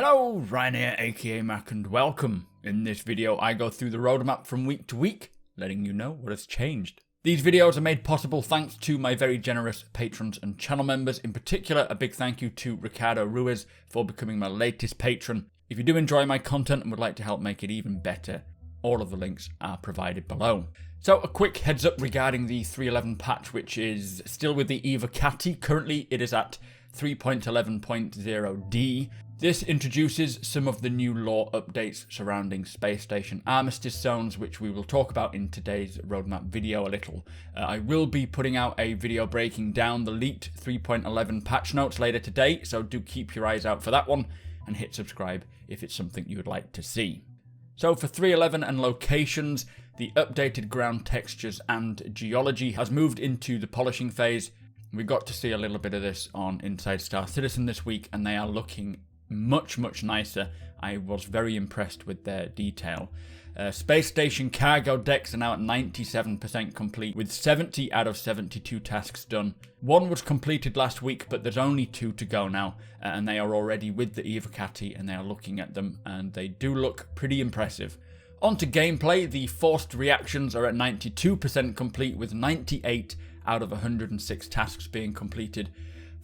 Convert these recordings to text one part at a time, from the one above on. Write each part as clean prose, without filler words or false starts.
Hello, Ryan here, aka Mac, and welcome. In this video, I go through the roadmap from week to week, letting you know what has changed. These videos are made possible thanks to my very generous patrons and channel members. In particular, a big thank you to Ricardo Ruiz for becoming my latest patron. If you do enjoy my content and would like to help make it even better, all of the links are provided below. So a quick heads up regarding the 3.11 patch, which is still with the ENQUIRIES. Currently, it is at 3.11.0D. This introduces some of the new lore updates surrounding space station armistice zones, which we will talk about in today's roadmap video a little. I will be putting out a video breaking down the leaked 3.11 patch notes later today, so do keep your eyes out for that one and hit subscribe if it's something you would like to see. So for 3.11 and locations, the updated ground textures and geology has moved into the polishing phase. We got to see a little bit of this on Inside Star Citizen this week, and they are looking much nicer. I was very impressed with their detail. Space station cargo decks are now at 97% complete, with 70 out of 72 tasks done. One was completed last week, but there's only 2 to go now, and they are already with the ENQUIRIES, and they are looking at them, and they do look pretty impressive. On to gameplay, the forced reactions are at 92% complete, with 98 out of 106 tasks being completed.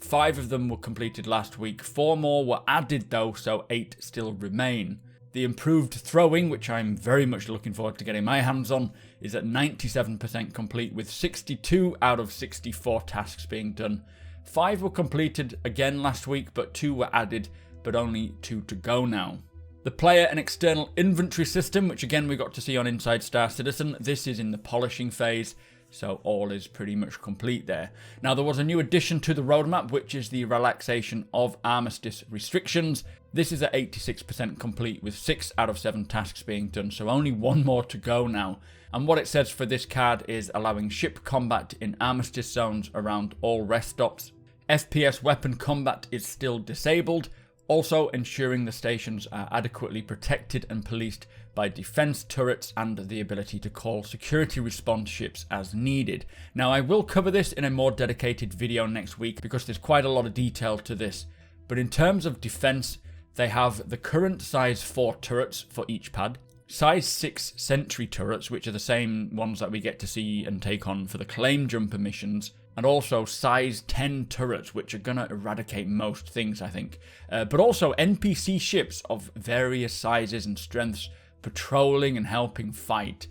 5 of them were completed last week, 4 more were added though, so 8 still remain. The improved throwing, which I'm very much looking forward to getting my hands on, is at 97% complete, with 62 out of 64 tasks being done. 5 were completed again last week, but 2 were added, but only 2 to go now. The player and external inventory system, which again we got to see on Inside Star Citizen, this is in the polishing phase, so all is pretty much complete there. Now there was a new addition to the roadmap, which is the relaxation of armistice restrictions. This is at 86% complete, with 6 out of 7 tasks being done, so only 1 more to go now. And what it says for this card is allowing ship combat in armistice zones around all rest stops. FPS weapon combat is still disabled, also ensuring the stations are adequately protected and policed by defense turrets and the ability to call security response ships as needed. Now I will cover this in a more dedicated video next week because there's quite a lot of detail to this. But in terms of defense, they have the current size 4 turrets for each pad, size 6 sentry turrets, which are the same ones that we get to see and take on for the claim jumper missions, and also size 10 turrets, which are going to eradicate most things, I think. But also NPC ships of various sizes and strengths patrolling and helping fight.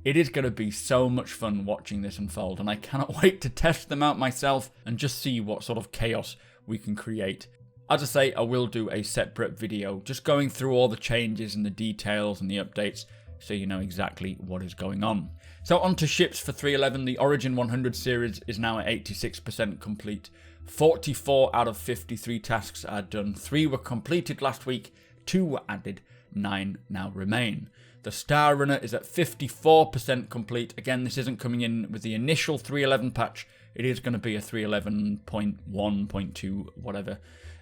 It is going to be so much fun watching this unfold, and I cannot wait to test them out myself and just see what sort of chaos we can create. As I say, I will do a separate video just going through all the changes and the details and the updates so you know exactly what is going on. So on to ships for 3.11, the Origin 100 series is now at 86% complete. 44 out of 53 tasks are done, 3 were completed last week, 2 were added, 9 now remain. The Star Runner is at 54% complete. Again, this isn't coming in with the initial 3.11 patch, it is going to be a 3.11.1.2, whatever.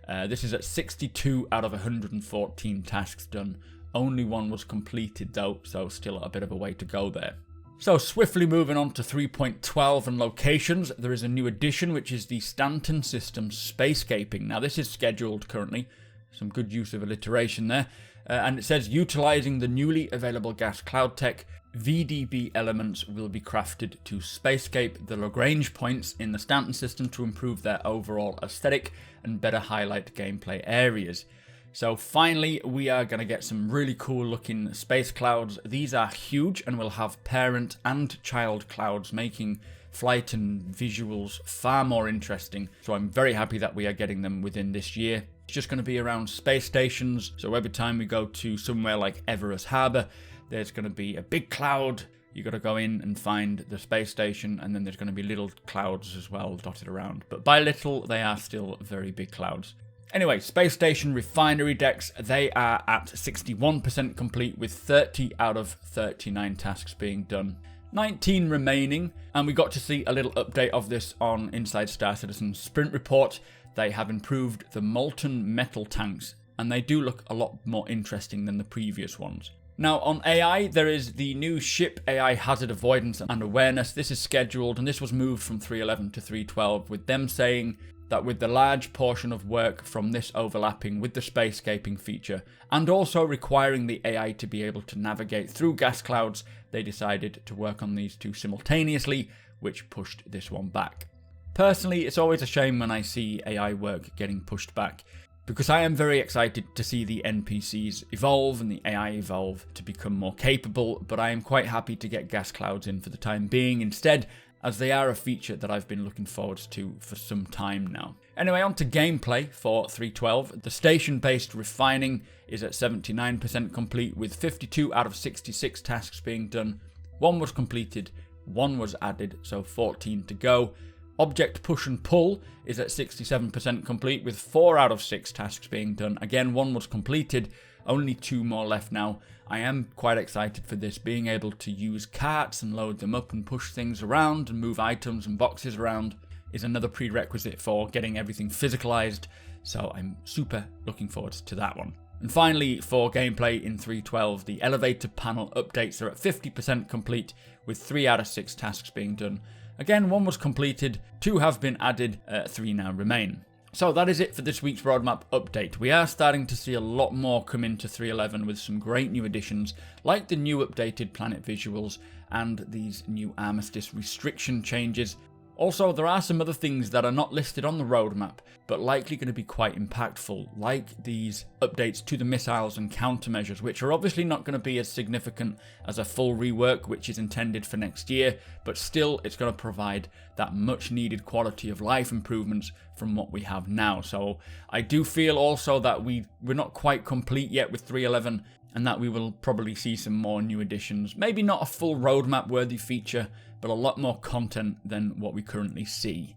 This is at 62 out of 114 tasks done. Only 1 was completed though, so still a bit of a way to go there. So swiftly moving on to 3.12 and locations, there is a new addition, which is the Stanton Systems Spacescaping. Now this is scheduled currently, some good use of alliteration there, and it says utilizing the newly available gas cloud tech, VDB elements will be crafted to spacescape the Lagrange points in the Stanton system to improve their overall aesthetic and better highlight gameplay areas. So finally, we are going to get some really cool looking space clouds. These are huge and will have parent and child clouds, making flight and visuals far more interesting. So I'm very happy that we are getting them within this year. It's just going to be around space stations. So every time we go to somewhere like Everest Harbour, there's going to be a big cloud. You got to go in and find the space station, and then there's going to be little clouds as well dotted around. But by little, they are still very big clouds. Anyway, space station refinery decks, they are at 61% complete, with 30 out of 39 tasks being done. 19 remaining, and we got to see a little update of this on Inside Star Citizen's sprint report. They have improved the molten metal tanks, and they do look a lot more interesting than the previous ones. Now on AI, there is the new ship AI hazard avoidance and awareness. This is scheduled, and this was moved from 3.11 to 3.12, with them saying that with the large portion of work from this overlapping with the spacescaping feature, and also requiring the AI to be able to navigate through gas clouds, they decided to work on these two simultaneously, which pushed this one back. Personally, it's always a shame when I see AI work getting pushed back, because I am very excited to see the NPCs evolve and the AI evolve to become more capable, but I am quite happy to get gas clouds in for the time being instead, as they are a feature that I've been looking forward to for some time now. Anyway, on to gameplay for 3.12. The station-based refining is at 79% complete, with 52 out of 66 tasks being done. 1 was completed, 1 was added, so 14 to go. Object push and pull is at 67% complete, with 4 out of 6 tasks being done. Again, 1 was completed, only 2 more left now. I am quite excited for this, being able to use carts and load them up and push things around and move items and boxes around is another prerequisite for getting everything physicalized, so I'm super looking forward to that one. And finally, for gameplay in 3.12, the elevator panel updates are at 50% complete, with 3 out of 6 tasks being done. Again, 1 was completed, 2 have been added, 3 now remain. So that is it for this week's roadmap update. We are starting to see a lot more come into 3.11 with some great new additions, like the new updated planet visuals and these new armistice restriction changes. Also, there are some other things that are not listed on the roadmap, but likely going to be quite impactful, like these updates to the missiles and countermeasures, which are obviously not going to be as significant as a full rework, which is intended for next year, but still it's going to provide that much needed quality of life improvements from what we have now. So I do feel also that we're not quite complete yet with 3.11, and that we will probably see some more new additions. Maybe not a full roadmap worthy feature, but a lot more content than what we currently see.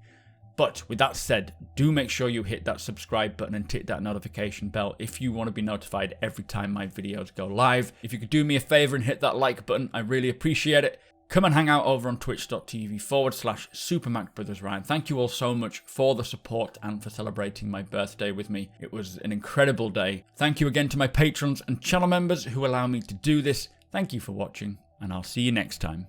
But with that said, do make sure you hit that subscribe button and tick that notification bell if you want to be notified every time my videos go live. If you could do me a favor and hit that like button, I really appreciate it. Come and hang out over on twitch.tv/supermacbrothers, Ryan. Thank you all so much for the support and for celebrating my birthday with me. It was an incredible day. Thank you again to my patrons and channel members who allow me to do this. Thank you for watching, and I'll see you next time.